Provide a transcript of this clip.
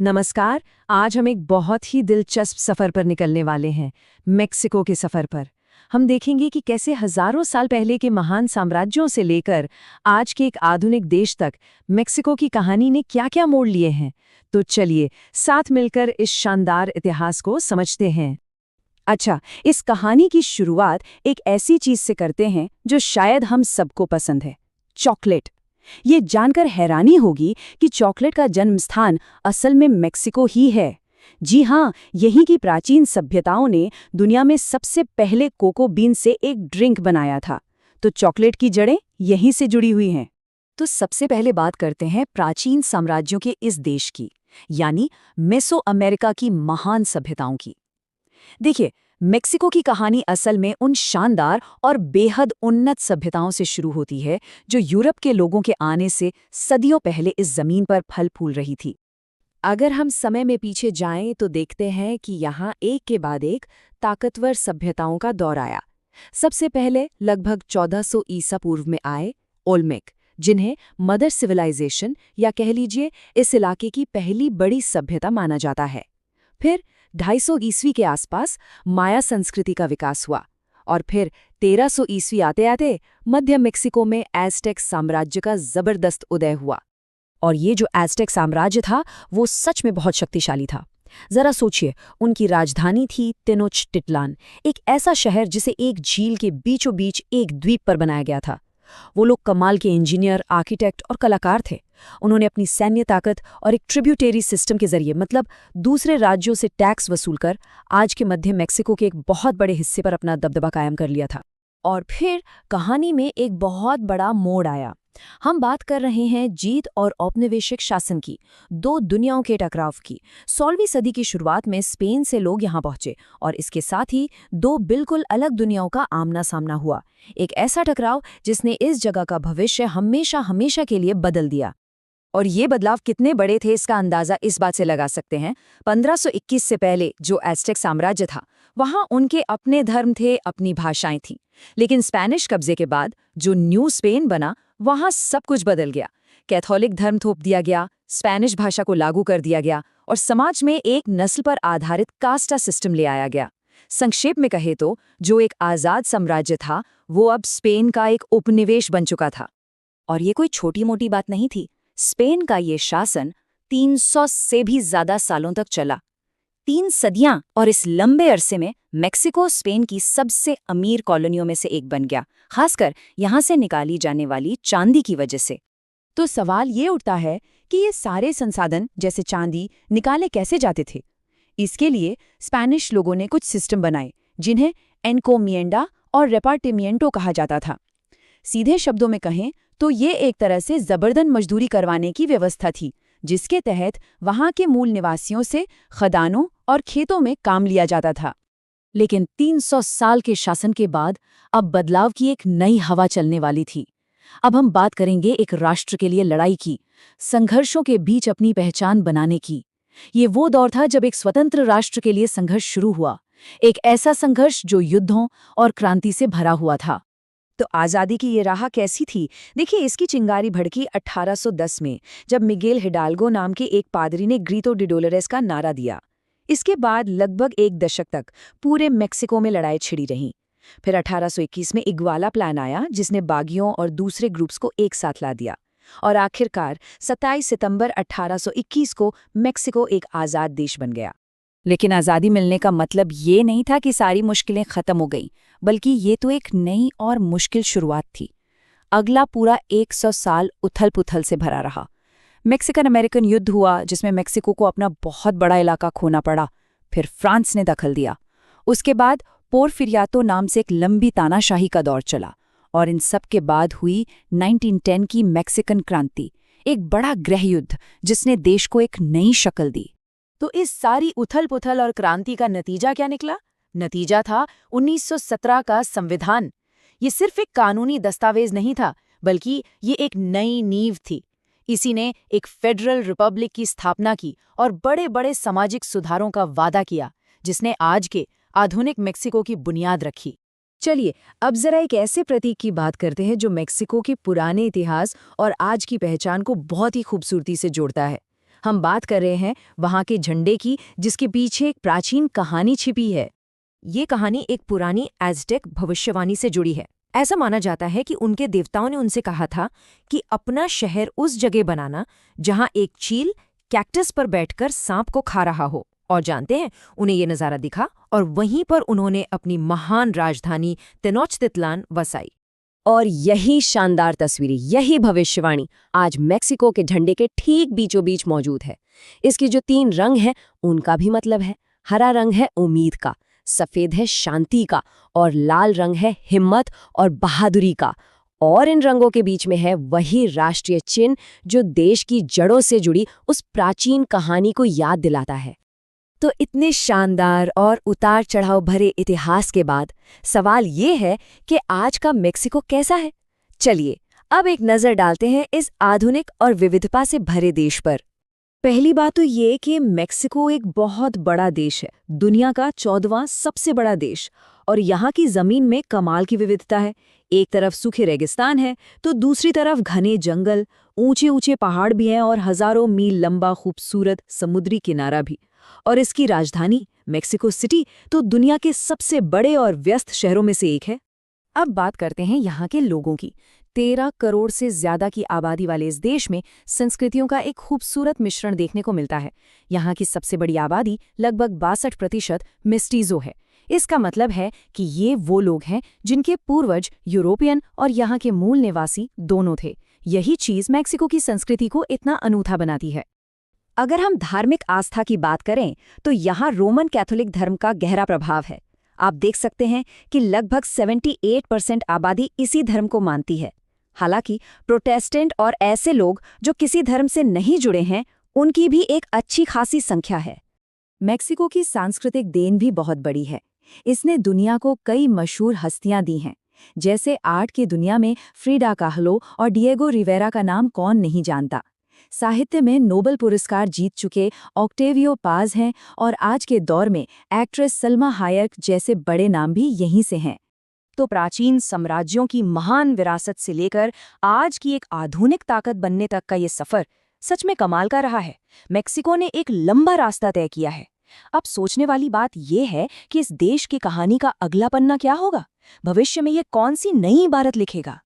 नमस्कार। आज हम एक बहुत ही दिलचस्प सफ़र पर निकलने वाले हैं, मेक्सिको के सफ़र पर। हम देखेंगे कि कैसे हज़ारों साल पहले के महान साम्राज्यों से लेकर आज के एक आधुनिक देश तक मेक्सिको की कहानी ने क्या-क्या मोड़ लिए हैं। तो चलिए, साथ मिलकर इस शानदार इतिहास को समझते हैं। अच्छा, इस कहानी की शुरुआत एक ऐसी चीज़ से करते हैं जो शायद हम सबको पसंद है, चॉकलेट। ये जानकर हैरानी होगी कि चॉकलेट का जन्म स्थान असल में मेक्सिको ही है। जी हाँ, यहीं की प्राचीन सभ्यताओं ने दुनिया में सबसे पहले कोको बीन से एक ड्रिंक बनाया था। तो चॉकलेट की जड़ें यहीं से जुड़ी हुई हैं। तो सबसे पहले बात करते हैं प्राचीन साम्राज्यों के इस देश की, यानी मेसो अमेरिका की महान सभ्यताओं की। देखिए, मेक्सिको की कहानी असल में उन शानदार और बेहद उन्नत सभ्यताओं से शुरू होती है जो यूरोप के लोगों के आने से सदियों पहले इस जमीन पर फल फूल रही थी। अगर हम समय में पीछे जाएं तो देखते हैं कि यहाँ एक के बाद एक ताकतवर सभ्यताओं का दौर आया। सबसे पहले लगभग 1400 ईसा पूर्व में आए ओल्मेक, जिन्हें मदर सिविलाइजेशन या कह लीजिए इस इलाके की पहली बड़ी सभ्यता माना जाता है। फिर 250 ईस्वी के आसपास माया संस्कृति का विकास हुआ और फिर 1300 ईस्वी आते आते मध्य मेक्सिको में एज़टेक साम्राज्य का जबरदस्त उदय हुआ। और ये जो एज़टेक साम्राज्य था वो सच में बहुत शक्तिशाली था। जरा सोचिए, उनकी राजधानी थी टेनोच्टिटलान, एक ऐसा शहर जिसे एक झील के बीचों बीच एक द्वीप पर बनाया गया था। वो लोग कमाल के इंजीनियर, आर्किटेक्ट और कलाकार थे। उन्होंने अपनी सैन्य ताकत और एक ट्रिब्यूटरी सिस्टम के जरिए, मतलब दूसरे राज्यों से टैक्स वसूलकर, आज के मध्य मेक्सिको के एक बहुत बड़े हिस्से पर अपना दबदबा कायम कर लिया था। और फिर कहानी में एक बहुत बड़ा मोड़ आया। हम बात कर रहे हैं जीत और औपनिवेशिक शासन की, दो दुनियाओं के टकराव की। 16वीं सदी की शुरुआत में स्पेन से लोग यहाँ पहुंचे और इसके साथ ही दो बिल्कुल अलग दुनियाओं का आमना सामना हुआ। एक ऐसा टकराव जिसने इस जगह का भविष्य हमेशा हमेशा के लिए बदल दिया। और ये बदलाव कितने बड़े थे इसका अंदाजा इस बात से लगा सकते हैं। 1521 से पहले जो एज़टेक साम्राज्य था, वहाँ उनके अपने धर्म थे, अपनी भाषाएं थीं। लेकिन स्पेनिश कब्जे के बाद जो न्यू स्पेन बना, वहाँ सब कुछ बदल गया। कैथोलिक धर्म थोप दिया गया, स्पेनिश भाषा को लागू कर दिया गया और समाज में एक नस्ल पर आधारित कास्टा सिस्टम ले आया गया। संक्षेप में कहे तो जो एक आज़ाद साम्राज्य था, वो अब स्पेन का एक उपनिवेश बन चुका था। और ये कोई छोटी मोटी बात नहीं थी। स्पेन का ये शासन 300 से भी ज्यादा सालों तक चला, 3 सदियां। और इस लंबे अरसे में मेक्सिको स्पेन की सबसे अमीर कॉलोनियों में से एक बन गया, खासकर यहां से निकाली जाने वाली चांदी की वजह से। तो सवाल ये उठता है कि ये सारे संसाधन जैसे चांदी निकाले कैसे जाते थे। इसके लिए स्पेनिश लोगों ने कुछ सिस्टम बनाए जिन्हें एनकोमिएंडा और रेपार्टिमिएंटो कहा जाता था। सीधे शब्दों में कहें तो ये एक तरह से जबरदस्त मजदूरी करवाने की व्यवस्था थी, जिसके तहत वहां के मूल निवासियों से खदानों और खेतों में काम लिया जाता था। लेकिन 300 साल के शासन के बाद अब बदलाव की एक नई हवा चलने वाली थी। अब हम बात करेंगे एक राष्ट्र के लिए लड़ाई की, संघर्षों के बीच अपनी पहचान बनाने की। ये वो दौर था जब एक स्वतंत्र राष्ट्र के लिए संघर्ष शुरू हुआ, एक ऐसा संघर्ष जो युद्धों और क्रांति से भरा हुआ था। तो आज़ादी की ये राह कैसी थी? देखिए, इसकी चिंगारी भड़की 1810 में, जब मिगेल हिडाल्गो नाम के एक पादरी ने ग्रीतो डी डोलोरेस का नारा दिया। इसके बाद लगभग एक दशक तक पूरे मेक्सिको में लड़ाई छिड़ी रही। फिर 1821 में इग्वाला प्लान आया, जिसने बागियों और दूसरे ग्रुप्स को एक साथ ला दिया। और आखिरकार 27 सितंबर 1821 को मेक्सिको एक आज़ाद देश बन गया। लेकिन आज़ादी मिलने का मतलब ये नहीं था कि सारी मुश्किलें खत्म हो गईं, बल्कि ये तो एक नई और मुश्किल शुरुआत थी। अगला पूरा 100 साल उथल-पुथल से भरा रहा। मेक्सिकन अमेरिकन युद्ध हुआ, जिसमें मेक्सिको को अपना बहुत बड़ा इलाका खोना पड़ा। फिर फ्रांस ने दखल दिया। उसके बाद पोर्फिरियातो नाम से एक लंबी तानाशाही का दौर चला। और इन सब के बाद हुई 1910 की मेक्सिकन क्रांति, एक बड़ा गृहयुद्ध जिसने देश को एक नई शक्ल दी। तो इस सारी उथल-पुथल और क्रांति का नतीजा क्या निकला? नतीजा था 1917 का संविधान। ये सिर्फ एक कानूनी दस्तावेज नहीं था, बल्कि ये एक नई नींव थी। इसी ने एक फेडरल रिपब्लिक की स्थापना की और बड़े-बड़े सामाजिक सुधारों का वादा किया, जिसने आज के आधुनिक मेक्सिको की बुनियाद रखी। चलिए, अब जरा एक ऐसे प्रतीक की बात करते हैं जो मेक्सिको के पुराने इतिहास और आज की पहचान को बहुत ही खूबसूरती से जोड़ता है। हम बात कर रहे हैं वहां के झंडे की, जिसके पीछे एक प्राचीन कहानी छिपी है। ये कहानी एक पुरानी एज़टेक भविष्यवाणी से जुड़ी है। ऐसा माना जाता है कि उनके देवताओं ने उनसे कहा था कि अपना शहर उस जगह बनाना जहां एक चील कैक्टस पर बैठकर सांप को खा रहा हो। और जानते हैं, उन्हें ये नज़ारा दिखा और वहीं पर उन्होंने अपनी महान राजधानी तेनोच्टिटलान वसाई। और यही शानदार तस्वीरें, यही भविष्यवाणी आज मेक्सिको के झंडे के ठीक बीचों बीच मौजूद है। इसके जो 3 रंग हैं उनका भी मतलब है। हरा रंग है उम्मीद का, सफेद है शांति का और लाल रंग है हिम्मत और बहादुरी का। और इन रंगों के बीच में है वही राष्ट्रीय चिन्ह जो देश की जड़ों से जुड़ी उस प्राचीन कहानी को याद दिलाता है। तो इतने शानदार और उतार चढ़ाव भरे इतिहास के बाद सवाल ये है कि आज का मेक्सिको कैसा है? चलिए अब एक नज़र डालते हैं इस आधुनिक और विविधता से भरे देश पर। पहली बात तो ये कि मेक्सिको एक बहुत बड़ा देश है, दुनिया का 14वां सबसे बड़ा देश। और यहाँ की ज़मीन में कमाल की विविधता है। एक तरफ सूखे रेगिस्तान है तो दूसरी तरफ घने जंगल, ऊंचे ऊंचे पहाड़ भी हैं और हज़ारों मील लंबा खूबसूरत समुद्री किनारा भी। और इसकी राजधानी मेक्सिको सिटी तो दुनिया के सबसे बड़े और व्यस्त शहरों में से एक है। अब बात करते हैं यहाँ के लोगों की। 13 करोड़ से ज्यादा की आबादी वाले इस देश में संस्कृतियों का एक खूबसूरत मिश्रण देखने को मिलता है। यहाँ की सबसे बड़ी आबादी लगभग 62% मिस्टीजो है। इसका मतलब है कि ये वो लोग हैं जिनके पूर्वज यूरोपियन और यहाँ के मूल निवासी दोनों थे। यही चीज़ मेक्सिको की संस्कृति को इतना अनूठा बनाती है। अगर हम धार्मिक आस्था की बात करें तो यहाँ रोमन कैथोलिक धर्म का गहरा प्रभाव है। आप देख सकते हैं कि लगभग 78% आबादी इसी धर्म को मानती है। हालांकि प्रोटेस्टेंट और ऐसे लोग जो किसी धर्म से नहीं जुड़े हैं, उनकी भी एक अच्छी खासी संख्या है। मेक्सिको की सांस्कृतिक देन भी बहुत बड़ी है। इसने दुनिया को कई मशहूर हस्तियां दी हैं। जैसे आर्ट की दुनिया में फ्रिडा काहलो और डिएगो रिवेरा का नाम कौन नहीं जानता। साहित्य में नोबेल पुरस्कार जीत चुके ऑक्टेवियो पाज हैं और आज के दौर में एक्ट्रेस सलमा हायक जैसे बड़े नाम भी यहीं से हैं। तो प्राचीन साम्राज्यों की महान विरासत से लेकर आज की एक आधुनिक ताकत बनने तक का ये सफर सच में कमाल का रहा है। मेक्सिको ने एक लंबा रास्ता तय किया है। अब सोचने वाली बात यह है कि इस देश की कहानी का अगला पन्ना क्या होगा? भविष्य में ये कौन सी नई इबारत लिखेगा?